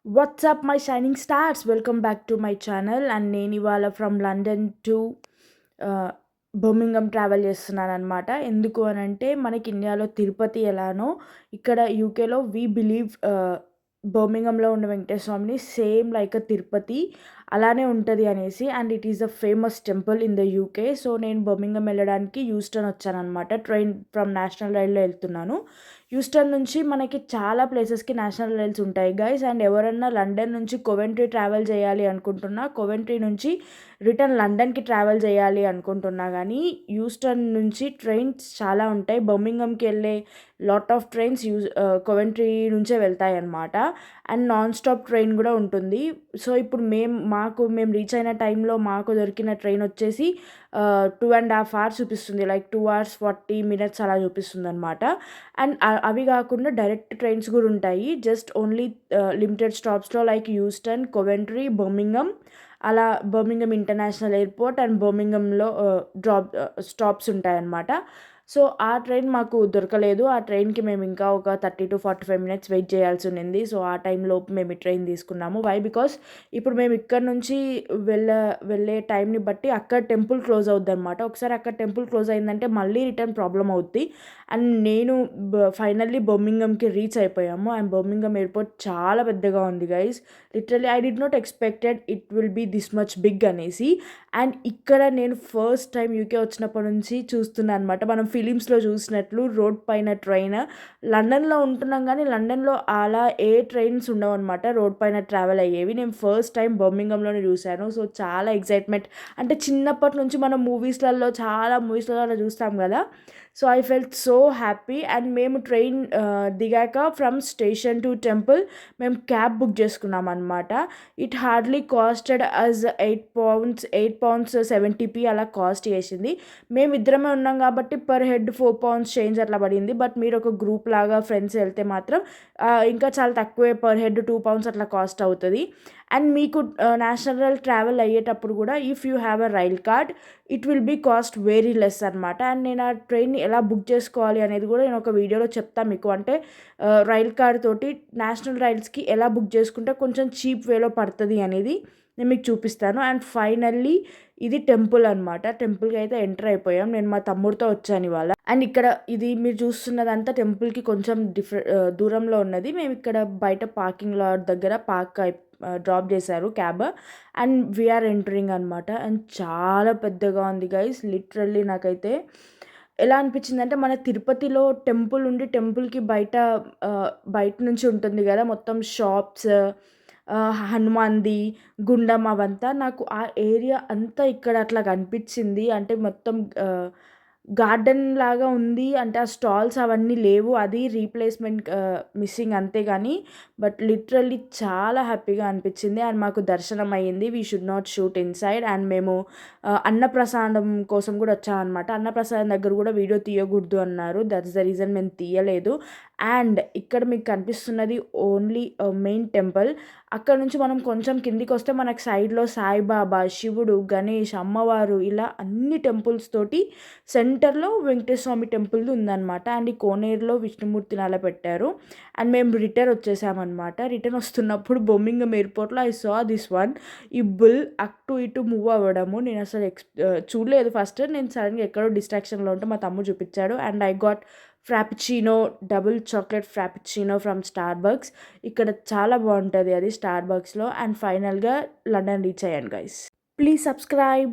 What's up, my shining stars? Welcome back to my channel. And నేను ఇవాళ from London to Birmingham travel చేస్తున్నానన్నమాట. ఎందుకు అనంటే మనకి ఇండియాలో తిరుపతి ఎలానో ఇక్కడ యూకేలో వీ బిలీవ్ బర్మింగంలో ఉన్న వెంకటేశ్వర స్వామిని సేమ్ లైక్ తిరుపతి అలానే ఉంటుంది అనేసి. And it is a famous temple in the UK. So నేను బర్మింగం వెళ్ళడానికి యూస్టర్న్ వచ్చానమాట. ట్రైన్ ఫ్రమ్ నేషనల్ రైల్లో వెళ్తున్నాను. యూస్టర్న్ నుంచి మనకి చాలా ప్లేసెస్కి నేషనల్ రైల్స్ ఉంటాయి గైస్. అండ్ ఎవరన్నా లండన్ నుంచి కోవెంట్రీ ట్రావెల్ చేయాలి అనుకుంటున్నా, కోవెంట్రీ నుంచి రిటర్న్ లండన్కి ట్రావెల్ చేయాలి అనుకుంటున్నా కానీ యూస్టర్న్ నుంచి ట్రైన్స్ చాలా ఉంటాయి. బర్మింగంకి వెళ్ళే లాట్ ఆఫ్ ట్రైన్స్ కోవెంట్రీ నుంచే వెళ్తాయి అన్నమాట. అండ్ నాన్ స్టాప్ ట్రైన్ కూడా ఉంటుంది. సో ఇప్పుడు మేము రీచ్ అయిన టైంలో మాకు దొరికిన ట్రైన్ వచ్చేసి 2.5 hours చూపిస్తుంది. లైక్ 2 hours 40 minutes అలా చూపిస్తుంది అనమాట. అండ్ అవి కాకుండా డైరెక్ట్ ట్రైన్స్ కూడా ఉంటాయి. జస్ట్ ఓన్లీ లిమిటెడ్ స్టాప్స్లో లైక్ యూస్టన్, కోవెంట్రీ, బర్మింగం, అలా బర్మింగం ఇంటర్నేషనల్ ఎయిర్పోర్ట్ అండ్ బర్మింగంలో స్టాప్స్ ఉంటాయన్నమాట. సో ఆ ట్రైన్ మాకు దొరకలేదు. ఆ ట్రైన్కి మేము ఇంకా ఒక 30 to 45 minutes వెయిట్ చేయాల్సి ఉంది. సో ఆ టైంలోపు మేము ఈ ట్రైన్ తీసుకున్నాము. వై బికాస్ ఇప్పుడు మేము ఇక్కడ నుంచి వెళ్ళే టైంని బట్టి అక్కడ టెంపుల్ క్లోజ్ అవుద్ది అనమాట. ఒకసారి అక్కడ టెంపుల్ క్లోజ్ అయిందంటే మళ్ళీ రిటర్న్ ప్రాబ్లం అవుద్ది. అండ్ నేను ఫైనల్లీ బర్మింగంకి రీచ్ అయిపోయాము. అండ్ బర్మింగం ఎయిర్పోర్ట్ చాలా పెద్దగా ఉంది guys. Literally I did not expected it will be this much big అనేసి. అండ్ ఇక్కడ నేను ఫస్ట్ టైం యూకే వచ్చినప్పటి నుంచి చూస్తున్నాను అనమాట. మనం ఫిలిమ్స్లో చూసినట్లు రోడ్ పైన ట్రైన్. లండన్లో ఉంటున్నాం కానీ లండన్లో అలా ఏ ట్రైన్స్ ఉండవు అనమాట రోడ్ పైన ట్రావెల్ అయ్యేవి. నేను ఫస్ట్ టైం బర్మింగంలోనే చూశాను. సో చాలా ఎక్సైట్మెంట్. అంటే చిన్నప్పటి నుంచి మనం చాలా మూవీస్లలో అలా చూస్తాం కదా. So I felt so happy. And మేము ట్రైన్ దిగాక ఫ్రమ్ స్టేషన్ టు టెంపుల్ మేము క్యాబ్ బుక్ చేసుకున్నాం అనమాట. It hardly casted us £8 70p అలా కాస్ట్ చేసింది. మేము ఇద్దరమే ఉన్నాం కాబట్టి పర్ హెడ్ £4 చేంజ్ అట్లా పడింది. బట్ మీరు ఒక గ్రూప్ లాగా ఫ్రెండ్స్ వెళ్తే మాత్రం ఇంకా చాలా తక్కువే, పర్ హెడ్ £2 అట్లా కాస్ట్ అవుతుంది. అండ్ మీకు నేషనల్ ట్రావెల్ అయ్యేటప్పుడు కూడా if you have a rail card it will be cost very less అనమాట. అండ్ నేను ఆ ట్రైన్ని ఎలా బుక్ చేసుకోవాలి అనేది కూడా నేను ఒక వీడియోలో చెప్తాను మీకు. అంటే రైల్ కార్డ్ తోటి నేషనల్ రైల్స్కి ఎలా బుక్ చేసుకుంటే కొంచెం చీప్ వేలో పడుతుంది అనేది నేను మీకు చూపిస్తాను. అండ్ ఫైనల్లీ ఇది టెంపుల్ అనమాట. టెంపుల్కి అయితే ఎంటర్ అయిపోయాం. నేను మా తమ్ముడితో వచ్చాను ఇవాళ. అండ్ ఇక్కడ ఇది మీరు చూస్తున్నదంతా టెంపుల్కి కొంచెం దూరంలో ఉన్నది. మేము ఇక్కడ బయట పార్కింగ్ లాట్ దగ్గర డ్రాప్ చేశారు క్యాబ్. అండ్ వీఆర్ ఎంటరింగ్ అనమాట. అండ్ చాలా పెద్దగా ఉంది గైస్. లిటరల్లీ నాకైతే ఎలా అనిపించింది అంటే మన తిరుపతిలో టెంపుల్ ఉండి టెంపుల్కి బయట నుంచి ఉంటుంది కదా మొత్తం షాప్స్, హనుమాన్ది గుండం అవంతా. నాకు ఆ ఏరియా అంతా ఇక్కడ అట్లా కనిపించింది. అంటే మొత్తం గార్డెన్ లాగా ఉంది. అంటే ఆ స్టాల్స్ అవన్నీ లేవు. అది రీప్లేస్మెంట్ మిస్సింగ్ అంతే కానీ బట్ లిటరల్లీ చాలా హ్యాపీగా అనిపించింది. అండ్ మాకు దర్శనం అయ్యింది. We should not shoot inside. And మేము అన్నప్రసాదం కోసం కూడా వచ్చామన్నమాట. అన్నప్రసాదం దగ్గర కూడా వీడియో తీయకూడదు అన్నారు. దట్స్ ద రీజన్ మేము తీయలేదు. అండ్ ఇక్కడ మీకు కనిపిస్తున్నది ఓన్లీ మెయిన్ టెంపుల్. అక్కడ నుంచి మనం కొంచెం కిందికి వస్తే మనకు సైడ్లో సాయిబాబా, శివుడు, గణేష్, అమ్మవారు ఇలా అన్ని టెంపుల్స్ తోటి సెంటర్లో వెంకటేశ్వర స్వామి టెంపుల్ ఉందన్నమాట. అండ్ ఈ కోనేరులో విష్ణుమూర్తిని అలా పెట్టారు. అండ్ మేము రిటర్న్ వచ్చేసామన్నమాట. రిటర్న్ వస్తున్నప్పుడు బర్మింగం ఎయిర్పోర్ట్లో ఐ సా దిస్ వన్, ఈ బుల్ అటు ఇటు మూవ్ అవ్వడము నేను అసలు చూడలేదు ఫస్ట్. నేను సడన్గా ఎక్కడో డిస్ట్రాక్షన్లో ఉంటే మా తమ్ముడు చూపించాడు. And I got frappuccino, double chocolate frappuccino from Starbucks. ఇక్కడ చాలా బాగుంటుంది అది స్టార్బక్స్లో. అండ్ ఫైనల్గా లండన్ రీచ్ అయ్యాను గైస్. Please subscribe.